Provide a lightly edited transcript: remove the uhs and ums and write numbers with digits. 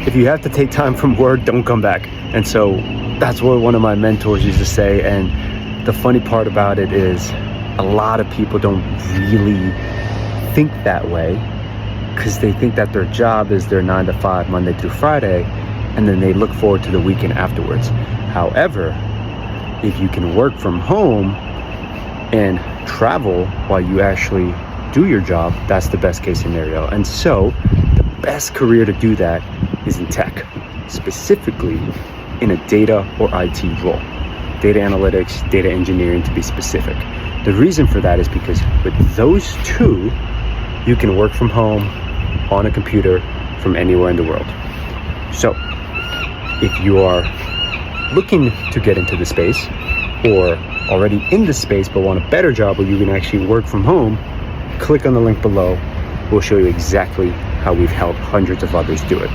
if you have to take time from work, don't come back. And so that's what one of my mentors used to say. And the funny part about it is a lot of people don't really think that way, because they think that their job is their 9 to 5, Monday through Friday, and then they look forward to the weekend afterwards. However, if you can work from home and travel while you actually do your job, that's the best case scenario. And so the best career to do that is in tech, specifically in a data or IT role. Data analytics, data engineering to be specific. The reason for that is because with those two, you can work from home on a computer from anywhere in the world. So if you are looking to get into the space, or already in the space but want a better job where you can actually work from home, click on the link below. We'll show you exactly how we've helped hundreds of others do it.